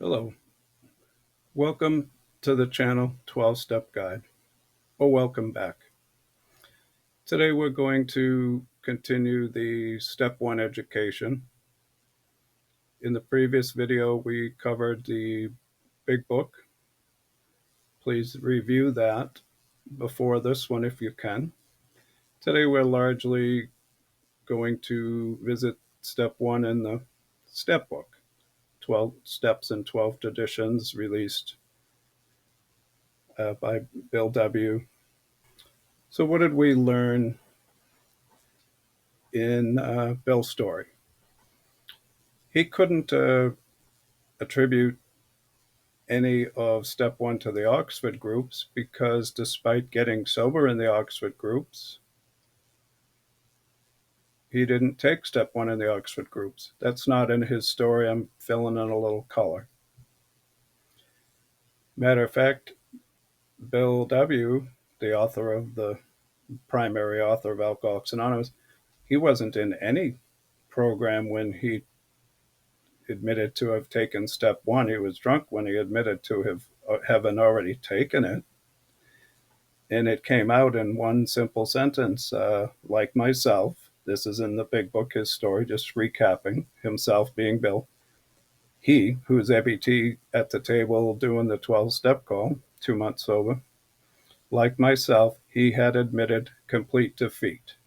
Hello, welcome to the channel 12 Step Guide, or welcome back. Today we're going to continue the Step 1 education. In the previous video, we covered the big book. Please review that before this one if you can. Today we're largely going to visit Step 1 in the Step book, 12 Steps and 12 Traditions, released by Bill W. So what did we learn in Bill's story? He couldn't attribute any of Step 1 to the Oxford groups because despite getting sober in the Oxford groups, he didn't take Step 1 in the Oxford groups. That's not in his story. I'm filling in a little color. Matter of fact, Bill W., the author of the primary author of Alcoholics Anonymous, he wasn't in any program when he admitted to have taken Step 1. He was drunk when he admitted to having already taken it. And it came out in one simple sentence, like myself. This is in the big book, his story, just recapping, himself being Bill. He, who's EBT at the table doing the 12-step call, 2 months sober, like myself, he had admitted complete defeat.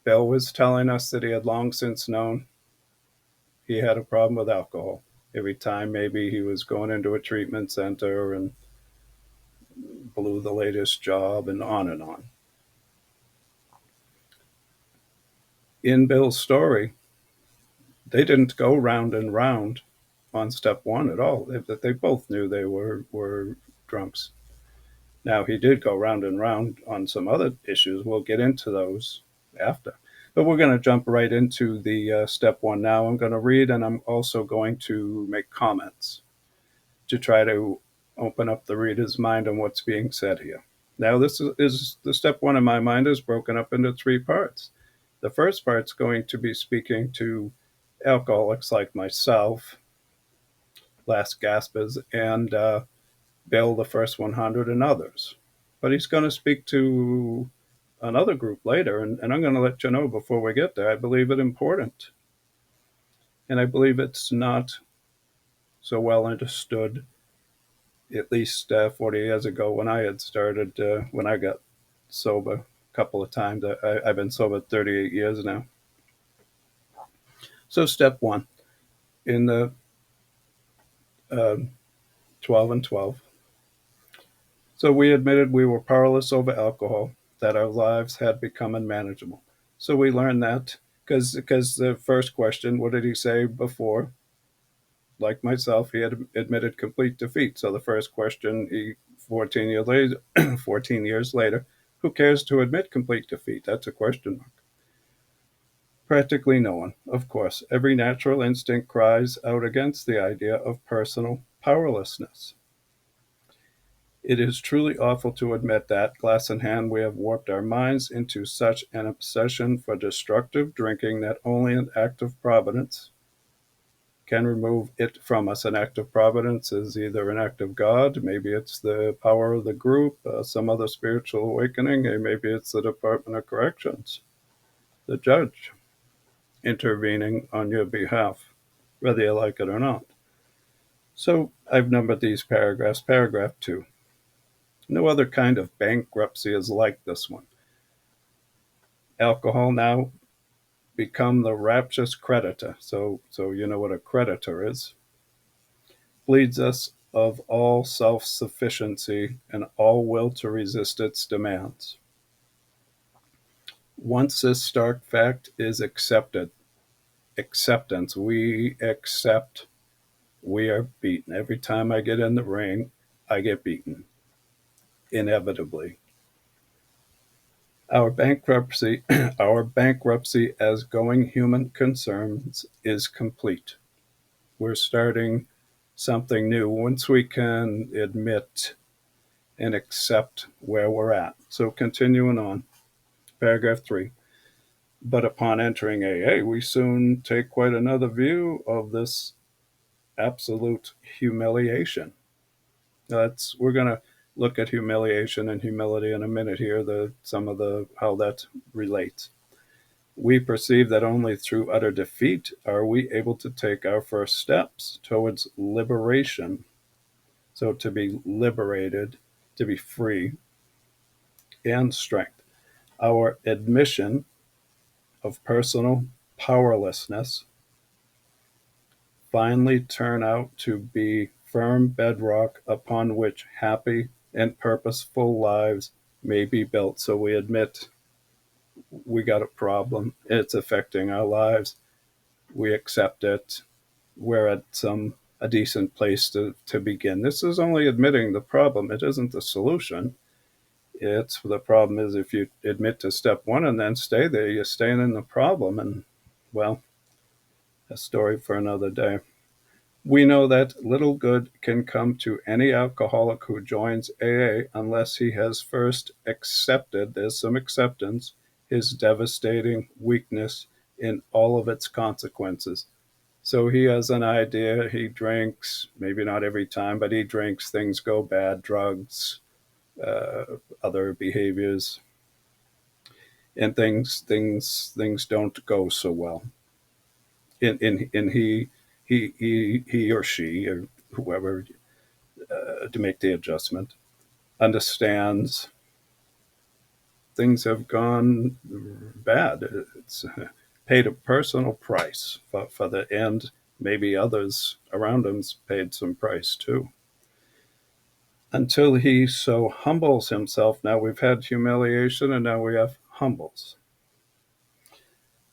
Bill was telling us that he had long since known he had a problem with alcohol. Every time maybe he was going into a treatment center and blew the latest job and on and on. In Bill's story, they didn't go round and round on Step 1 at all. They both knew they were drunks. Now, he did go round and round on some other issues. We'll get into those after. But we're going to jump right into the Step 1 now. I'm going to read, and I'm also going to make comments to try to open up the reader's mind on what's being said here. Now, this is the Step 1 in my mind is broken up into 3 parts. The first part's going to be speaking to alcoholics like myself, last gaspers, and Bill, the first 100, and others. But he's going to speak to another group later, and I'm going to let you know before we get there. I believe it important, and I believe it's not so well understood, at least 40 years ago when I had started, when I got sober a couple of times. I've been sober 38 years now. So Step 1, in the 12 and 12. So we admitted we were powerless over alcohol, that our lives had become unmanageable. So we learned that because the first question, what did he say before? Like myself, he had admitted complete defeat. So the first question, 14 years later, 14 years later, who cares to admit complete defeat? That's a question mark. Practically no one, of course. Every natural instinct cries out against the idea of personal powerlessness. It is truly awful to admit that, glass in hand, we have warped our minds into such an obsession for destructive drinking that only an act of providence can remove it from us. An act of providence is either an act of God, maybe it's the power of the group, some other spiritual awakening, or maybe it's the Department of Corrections, the judge intervening on your behalf, whether you like it or not. So I've numbered these paragraphs. Paragraph 2. No other kind of bankruptcy is like this one. Alcohol now become the rapturous creditor. So you know what a creditor is. Bleeds us of all self-sufficiency and all will to resist its demands. Once this stark fact is acceptance, we accept we are beaten. Every time I get in the ring, I get beaten, inevitably. Our bankruptcy, our bankruptcy as going human concerns is complete. We're starting something new once we can admit and accept where we're at. So continuing on, paragraph 3. But upon entering AA, we soon take quite another view of this absolute humiliation. That's We're going to look at humiliation and humility in a minute here. The some of the how that relates. We perceive that only through utter defeat are we able to take our first steps towards liberation. So to be liberated, to be free, and strength. Our admission of personal powerlessness finally turn out to be firm bedrock upon which happy and purposeful lives may be built. So we admit we got a problem, it's affecting our lives, we accept it, we're at a decent place to begin. This is only admitting the problem, it isn't the solution. It's the problem is if you admit to step one and then stay there, you're staying in the problem. And well, a story for another day. We know that little good can come to any alcoholic who joins AA unless he has first accepted, there's some acceptance, his devastating weakness in all of its consequences. So he has an idea, he drinks, maybe not every time, but he drinks, things go bad, drugs, uh, other behaviors, and things don't go so well. In he or she or whoever to make the adjustment understands things have gone bad. It's paid a personal price for the end. Maybe others around him's paid some price too. Until he so humbles himself. Now we've had humiliation and now we have humbles.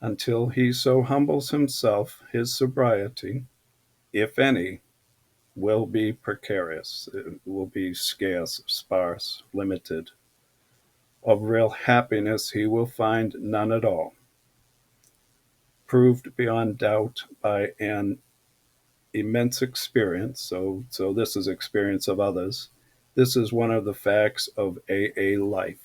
Until he so humbles himself, his sobriety, if any, will be precarious. It will be scarce, sparse, limited. Of real happiness he will find none at all, proved beyond doubt by an immense experience. So this is experience of others. This is one of the facts of AA life.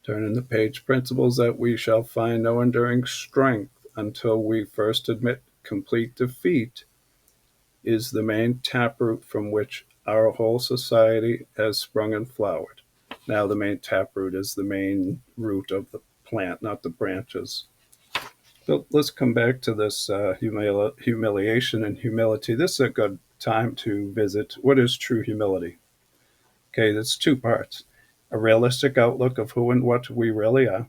Turning the page, principles that we shall find no enduring strength until we first admit complete defeat is the main taproot from which our whole society has sprung and flowered. Now, the main taproot is the main root of the plant, not the branches. So let's come back to this humiliation and humility. This is a good time to visit what is true humility. Okay, there's two parts: a realistic outlook of who and what we really are,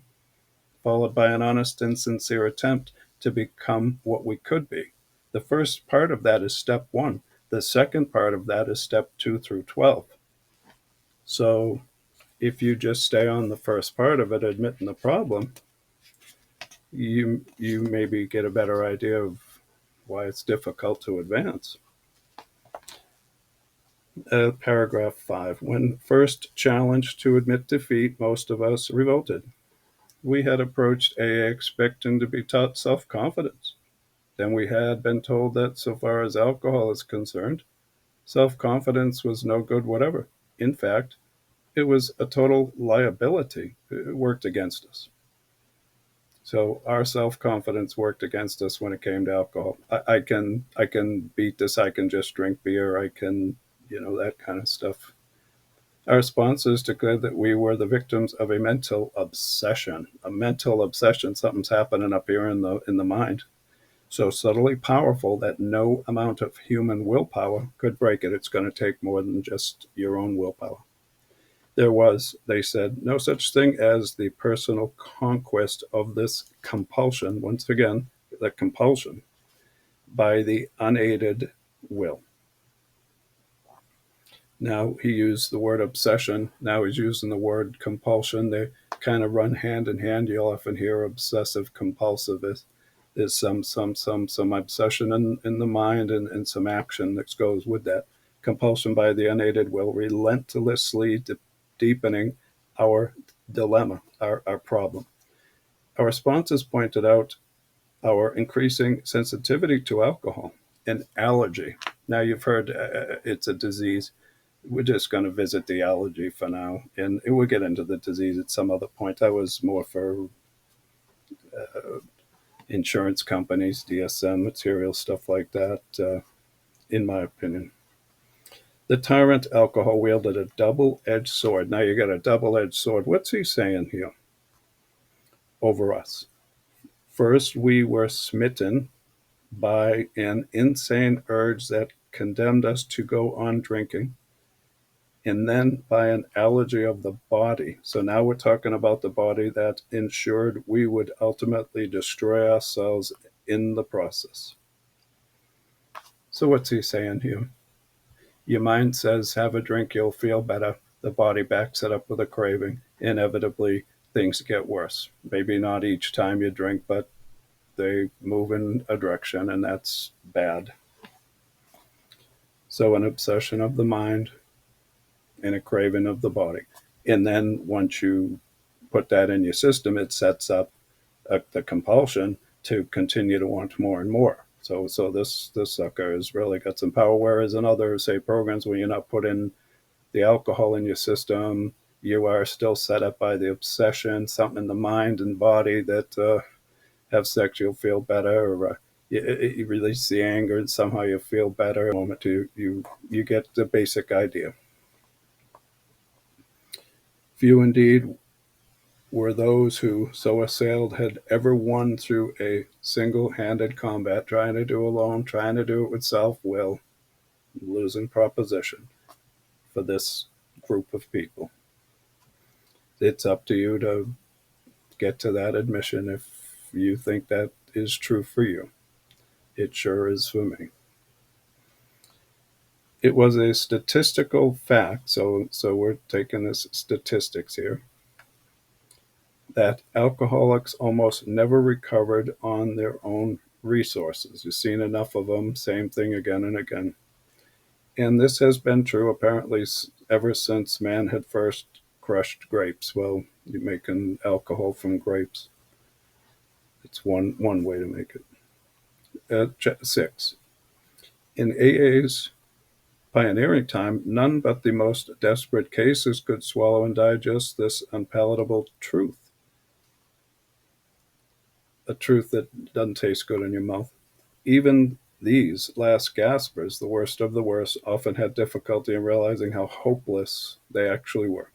followed by an honest and sincere attempt to become what we could be. The first part of that is step one. The second part of that is step 2 through 12. So if you just stay on the first part of it, admitting the problem, you maybe get a better idea of why it's difficult to advance. Paragraph 5. When first challenged to admit defeat, most of us revolted. We had approached AA expecting to be taught self-confidence. Then we had been told that so far as alcohol is concerned, self-confidence was no good whatever. In fact, it was a total liability. It worked against us. So our self-confidence worked against us when it came to alcohol. I can beat this. I can just drink beer. I can, that kind of stuff. Our sponsors declared that we were the victims of a mental obsession. A mental obsession. Something's happening up here in the mind. So subtly powerful that no amount of human willpower could break it. It's going to take more than just your own willpower. There was, they said, no such thing as the personal conquest of this compulsion, once again, the compulsion, by the unaided will. Now he used the word obsession. Now he's using the word compulsion. They kind of run hand in hand. You'll often hear obsessive compulsive. There's some obsession in the mind and some action that goes with that. Compulsion by the unaided will, relentlessly deepening our dilemma, our problem. Our sponsors pointed out our increasing sensitivity to alcohol, an allergy. Now you've heard it's a disease. We're just going to visit the allergy for now, and we'll get into the disease at some other point. I was more for insurance companies, DSM material, stuff like that, in my opinion. The tyrant alcohol wielded a double edged sword. Now you got a double edged sword. What's he saying here over us? First, we were smitten by an insane urge that condemned us to go on drinking, and then by an allergy of the body. So now we're talking about the body that ensured we would ultimately destroy ourselves in the process. So, what's he saying here? Your mind says, have a drink, you'll feel better. The body backs it up with a craving. Inevitably, things get worse. Maybe not each time you drink, but they move in a direction, and that's bad. So, an obsession of the mind and a craving of the body. And then once you put that in your system, it sets up the compulsion to continue to want more and more. So this sucker has really got some power. Whereas in other, say, programs where you're not putting the alcohol in your system, you are still set up by the obsession, something in the mind and body that have sex, you'll feel better, or you release the anger and somehow you feel better. Moment you get the basic idea. Few indeed were those who, so assailed, had ever won through a single-handed combat, trying to do alone, trying to do it with self-will, losing proposition for this group of people. It's up to you to get to that admission if you think that is true for you. It sure is for me. It was a statistical fact, so we're taking this statistics here, that alcoholics almost never recovered on their own resources. You've seen enough of them, same thing again and again. And this has been true apparently ever since man had first crushed grapes. Well, you're making alcohol from grapes. It's one way to make it. 6. In AA's pioneering time, none but the most desperate cases could swallow and digest this unpalatable truth. A truth that doesn't taste good in your mouth. Even these last gaspers, the worst of the worst, often had difficulty in realizing how hopeless they actually were.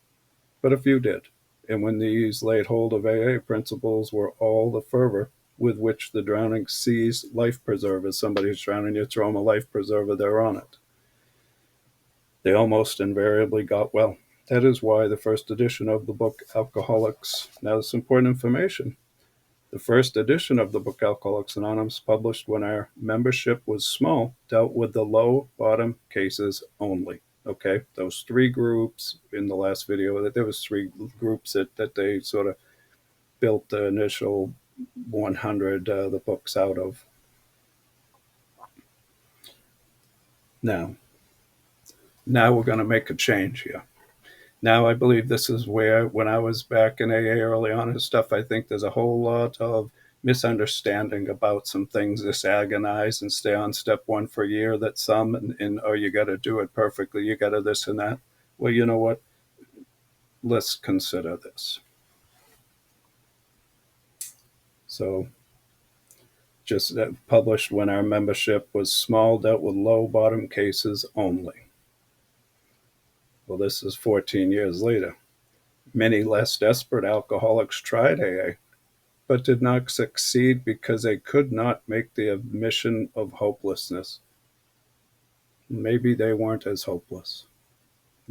But a few did, and when these laid hold of AA principles were all the fervor with which the drowning sees life preservers. Somebody's drowning, you throw them a life preserver, they're on it. They almost invariably got well. That is why the first edition of the book Alcoholics, now this important information, the first edition of the book Alcoholics Anonymous, published when our membership was small, dealt with the low bottom cases only. Okay, those three groups in the last video, there was three groups that they sort of built the initial 100 the books out of. Now we're going to make a change here. Now I believe this is where, when I was back in AA early on and stuff, I think there's a whole lot of misunderstanding about some things, this agonize and stay on step one for a year, that some, and oh, you got to do it perfectly, you got to this and that. Well, you know what? Let's consider this. So, just published when our membership was small, dealt with low bottom cases only. Well, this is 14 years later. Many less desperate alcoholics tried AA, but did not succeed because they could not make the admission of hopelessness. Maybe they weren't as hopeless.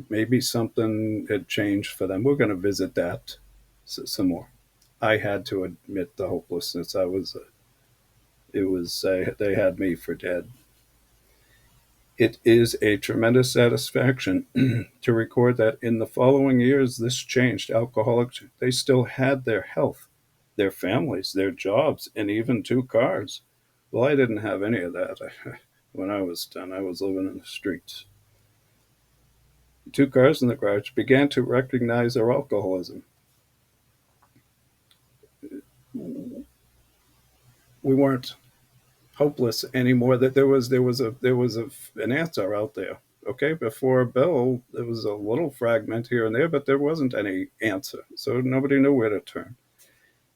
Maybe something had changed for them. We're going to visit that some more. I had to admit the hopelessness. They had me for dead. It is a tremendous satisfaction to record that in the following years, this changed. Alcoholics, they still had their health, their families, their jobs, and even 2 cars. Well, I didn't have any of that. When I was done, I was living in the streets. 2 cars in the garage, began to recognize their alcoholism. We weren't hopeless anymore. That there was an answer out there. Okay, before Bill, there was a little fragment here and there, but there wasn't any answer, so nobody knew where to turn.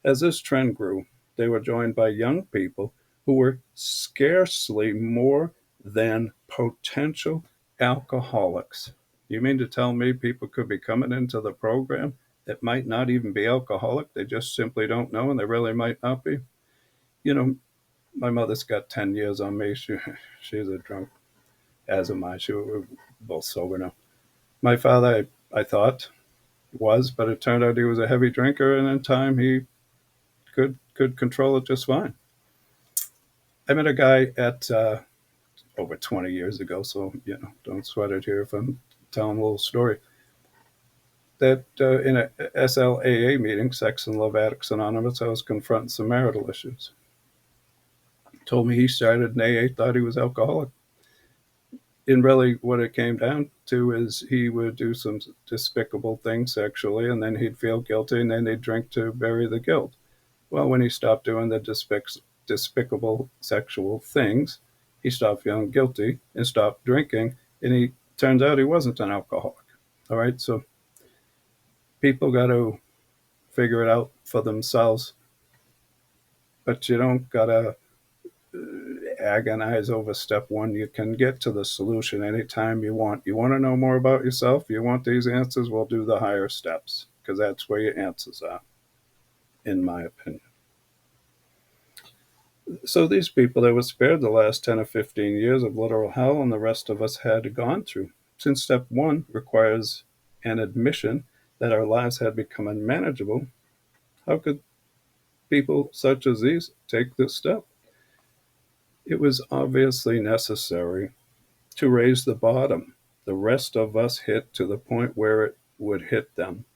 As this trend grew, they were joined by young people who were scarcely more than potential alcoholics. You mean to tell me people could be coming into the program that might not even be alcoholic? They just simply don't know, and they really might not be. You know, my mother's got 10 years on me. She's a drunk, as am I. We're both sober now. My father, I thought, was, but it turned out he was a heavy drinker, and in time he could control it just fine. I met a guy at over 20 years ago, so don't sweat it here if I'm telling a little story. That in a SLAA meeting, Sex and Love Addicts Anonymous, I was confronting some marital issues. He told me he started in AA, thought he was alcoholic. And really, what it came down to is he would do some despicable things sexually, and then he'd feel guilty, and then he'd drink to bury the guilt. Well, when he stopped doing the despicable sexual things, he stopped feeling guilty and stopped drinking, and he turns out he wasn't an alcoholic. All right, so people got to figure it out for themselves, but you don't got to agonize over step one. You can get to the solution anytime you want. You want to know more about yourself? You want these answers? We'll do the higher steps because that's where your answers are, in my opinion. So these people, they were spared the last 10 or 15 years of literal hell, and the rest of us had gone through. Since step one requires an admission that our lives had become unmanageable, how could people such as these take this step? It was obviously necessary to raise the bottom. The rest of us hit to the point where it would hit them.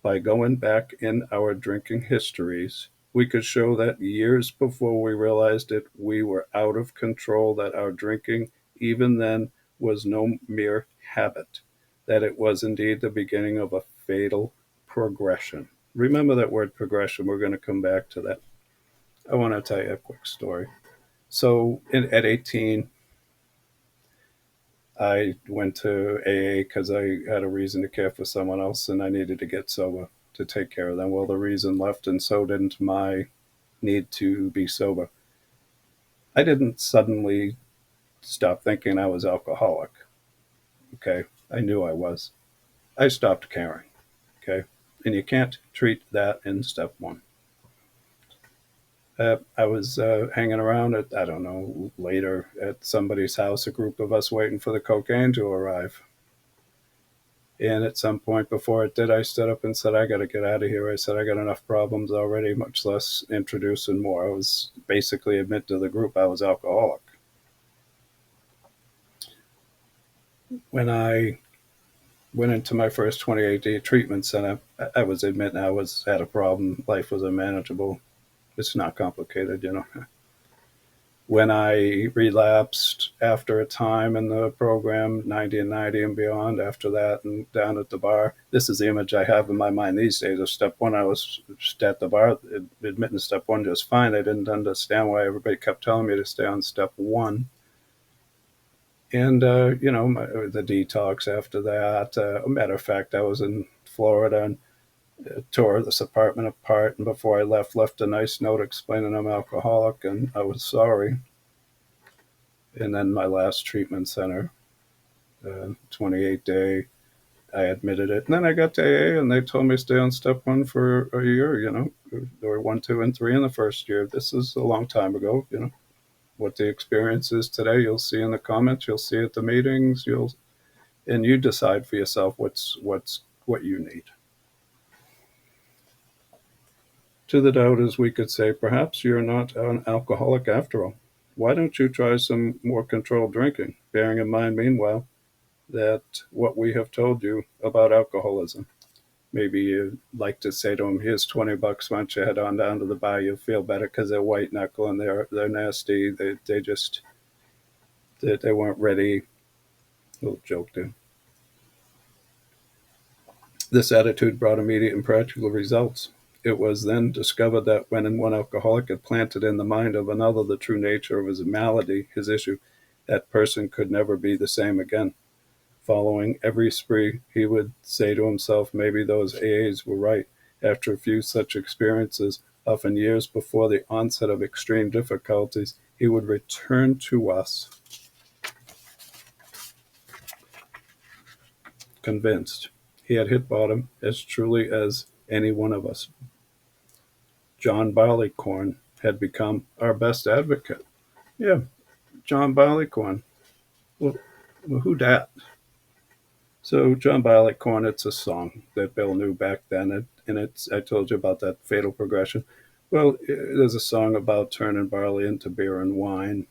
By going back in our drinking histories, we could show that years before we realized it, we were out of control, that our drinking, even then, was no mere habit, that it was indeed the beginning of a fatal progression. Remember that word progression. We're going to come back to that. I want to tell you a quick story. So at 18, I went to AA because I had a reason to care for someone else and I needed to get sober to take care of them. Well, the reason left, and so didn't my need to be sober. I didn't suddenly stop thinking I was alcoholic. Okay. I knew I was. I stopped caring. Okay. And you can't treat that in step one. I was hanging around at, I don't know, later at somebody's house, a group of us waiting for the cocaine to arrive. And at some point before it did, I stood up and said, I got to get out of here. I said, I got enough problems already, much less introducing more. I was basically admit to the group I was alcoholic. When I went into my first 28-day treatment center, I was admitting I had a problem. Life was unmanageable. It's not complicated. When I relapsed after a time in the program, 90 and 90 and beyond, after that and down at the bar, this is the image I have in my mind these days of step one. I was at the bar, admitting step one just fine. I didn't understand why everybody kept telling me to stay on step one. And, the detox after that. A matter of fact, I was in Florida and tore this apartment apart. And before I left a nice note explaining I'm alcoholic and I was sorry. And then my last treatment center, 28-day, I admitted it. And then I got to AA and they told me to stay on step one for a year. There were 1, 2, and 3 in the first year. This is a long time ago. What the experience is today, you'll see in the comments, you'll see at the meetings, and you decide for yourself what you need. To the doubters, we could say, perhaps you're not an alcoholic after all. Why don't you try some more controlled drinking? Bearing in mind, meanwhile, that what we have told you about alcoholism. Maybe you'd like to say to them, here's $20, why don't you head on down to the bar, you'll feel better, because they're white knuckle and they're nasty. They weren't ready. A little joke there. This attitude brought immediate and practical results. It was then discovered that when one alcoholic had planted in the mind of another the true nature of his malady, his issue, that person could never be the same again. Following every spree, he would say to himself, maybe those AAs were right. After a few such experiences, Often years before the onset of extreme difficulties, he would return to us, convinced he had hit bottom as truly as any one of us. John Barleycorn had become our best advocate. Yeah, John Barleycorn. Well, who dat? So John Barleycorn, it's a song that Bill knew back then, and it's I told you about that fatal progression. Well, there's a song about turning barley into beer and wine,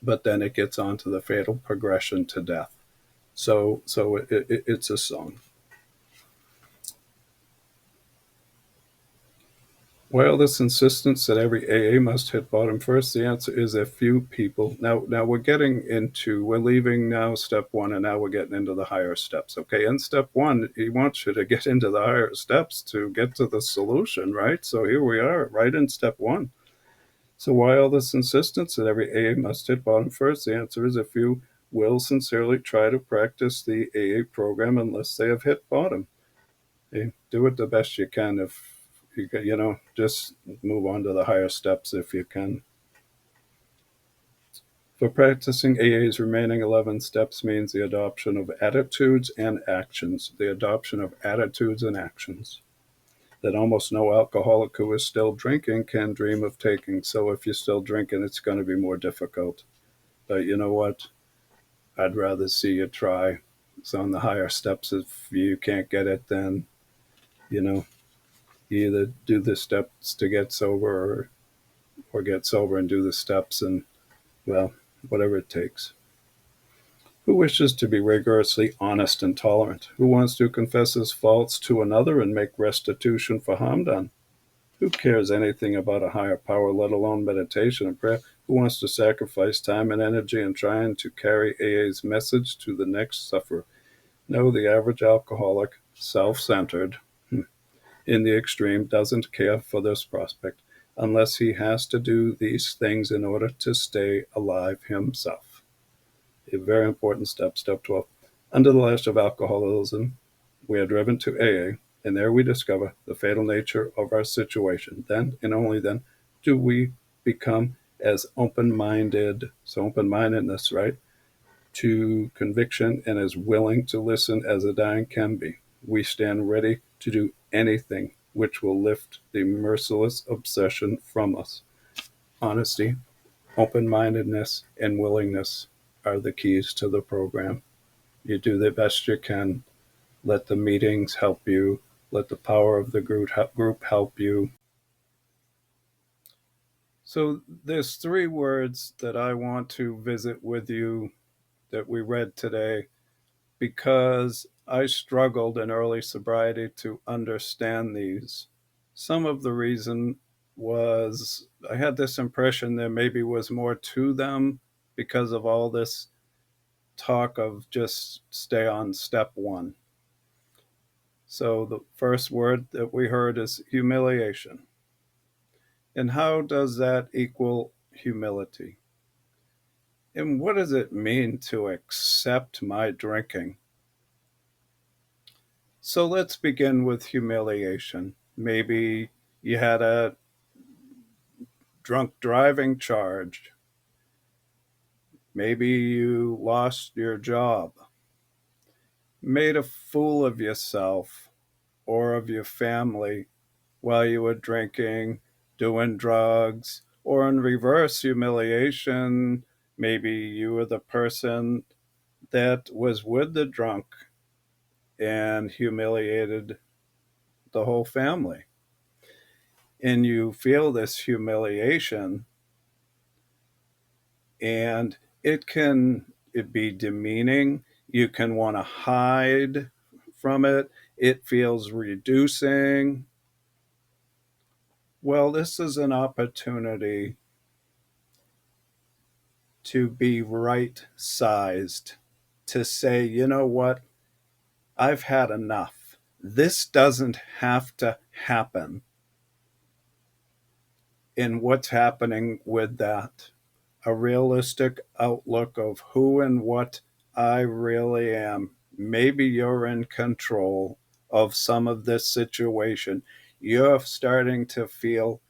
but then it gets on to the fatal progression to death. So it's a song. While this insistence that every AA must hit bottom first, the answer is a few people. Now we're leaving now step one, and now we're getting into the higher steps. Okay, in step one, he wants you to get into the higher steps to get to the solution, right? So here we are, right in step one. So why all this insistence that every AA must hit bottom first? The answer is a few will sincerely try to practice the AA program unless they have hit bottom. Do it the best you can. If you can, just move on to the higher steps if you can. For practicing AA's remaining 11 steps means the adoption of attitudes and actions. The adoption of attitudes and actions that almost no alcoholic who is still drinking can dream of taking. So if you're still drinking, it's going to be more difficult. But you know what? I'd rather see you try. So on the higher steps, if you can't get it, then you know you either do the steps to get sober, or get sober and do the steps, and well, whatever it takes. Who wishes to be rigorously honest and tolerant? Who wants to confess his faults to another and make restitution for harm done? Who cares anything about a higher power, let alone meditation and prayer? Who wants to sacrifice time and energy in trying to carry AA's message to the next sufferer? No, the average alcoholic, self-centered, in the extreme, doesn't care for this prospect unless he has to do these things in order to stay alive himself. A very important step, step 12. Under the lash of alcoholism, we are driven to AA, and there we discover the fatal nature of our situation. Then, and only then, do we become as open-minded, so open-mindedness, right, to conviction and as willing to listen as a dying can be. We stand ready to do anything which will lift the merciless obsession from us. Honesty, open-mindedness, and willingness are the keys to the program. You do the best you can. Let the meetings help you. Let the power of the group help you. So there's three words that I want to visit with you that we read today because I struggled in early sobriety to understand these. Some of the reason was I had this impression there maybe was more to them because of all this talk of just stay on step one. So the first word that we heard is humiliation. And how does that equal humility? And what does it mean to accept my drinking? So let's begin with humiliation. Maybe you had a drunk driving charge. Maybe you lost your job, made a fool of yourself or of your family while you were drinking, doing drugs, or in reverse humiliation, maybe you were the person that was with the drunk and humiliated the whole family. And you feel this humiliation, and it be demeaning. You can want to hide from it. It feels reducing. Well, this is an opportunity to be right sized, to say, you know what, I've had enough. This doesn't have to happen. And what's happening with that? A realistic outlook of who and what I really am. Maybe you're in control of some of this situation. you're starting to feel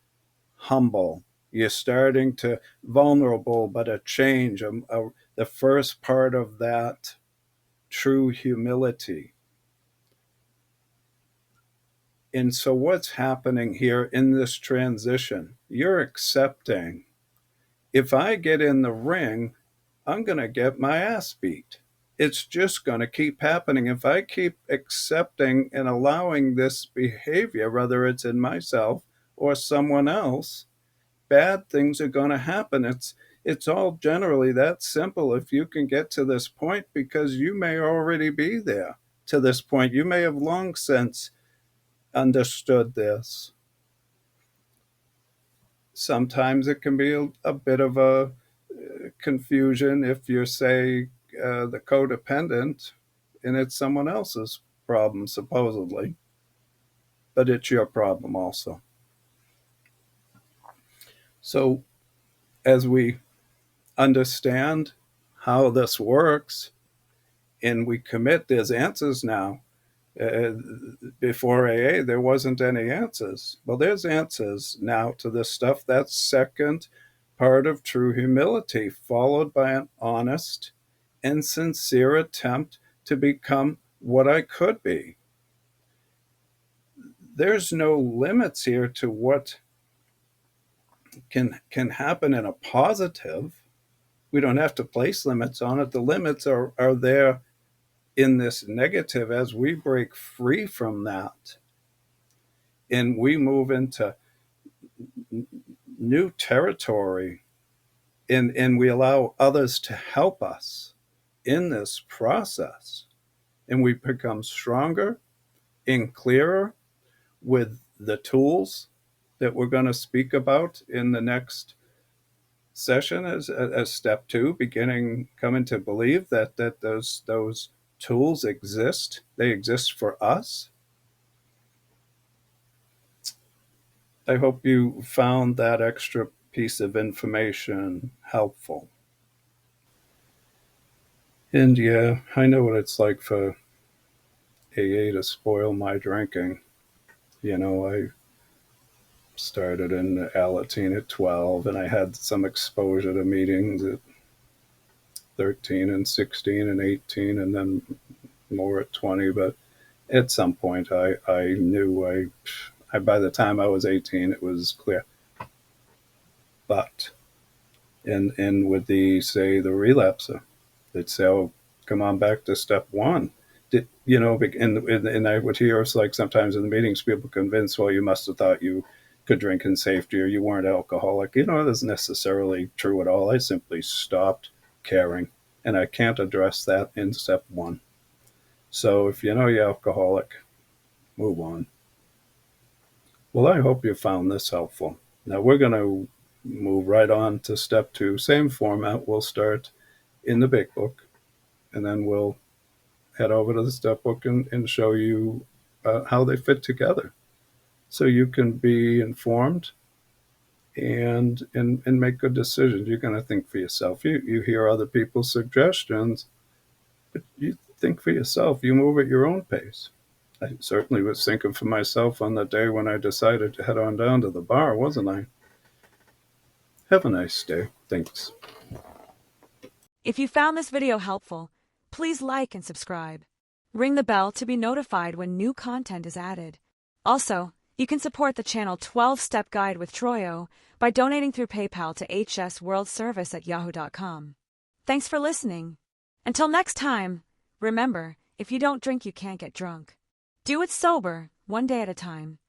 humble. You're starting to vulnerable, but a change, the first part of that true humility. And so, what's happening here in this transition? You're accepting, if I get in the ring, I'm going to get my ass beat. It's just going to keep happening. If I keep accepting and allowing this behavior, whether it's in myself or someone else, bad things are going to happen. It's all generally that simple. If you can get to this point, because you may already be there to this point, you may have long since understood this. Sometimes it can be a bit of a confusion if you're, say, the codependent and it's someone else's problem, supposedly, but it's your problem also. So, as we understand how this works and we commit, there's answers now. Uh, Before AA, there wasn't any answers. Well, there's answers now to this stuff. That's second part of true humility, followed by an honest and sincere attempt to become what I could be. There's no limits here to what can happen in a positive. We don't have to place limits on it. The limits are there in this negative. As we break free from that and we move into new territory, and we allow others to help us in this process, and we become stronger and clearer with the tools that we're going to speak about in the next session as step two, beginning coming to believe that those tools exist. They exist for us. I hope you found that extra piece of information helpful. And yeah, I know what it's like for AA to spoil my drinking. I started in Alateen at 12, and I had some exposure to meetings at 13 and 16 and 18, and then more at 20. But at some point, I knew by the time I was 18, it was clear. But in with the relapser, they'd say, "Oh, come on back to step one." And I would hear, it's like sometimes in the meetings, people convinced, well, you must have thought you could drink in safety or you weren't alcoholic. That's necessarily true at all. I simply stopped caring, and I can't address that in step one. So if you know you're alcoholic, move on. Well, I hope you found this helpful. Now we're going to move right on to step two. Same format. We'll start in the big book, and then we'll head over to the step book and show you how they fit together, so you can be informed and make good decisions. You're going to think for yourself. You hear other people's suggestions, but you think for yourself. You move at your own pace. I certainly was thinking for myself on the day when I decided to head on down to the bar, wasn't I? Have a nice day. Thanks. If you found this video helpful, please like and subscribe. Ring the bell to be notified when new content is added. Also, you can support the channel 12-Step Guide with Troyo by donating through PayPal to hsworldservice@yahoo.com. Thanks for listening. Until next time, remember, if you don't drink, you can't get drunk. Do it sober, one day at a time.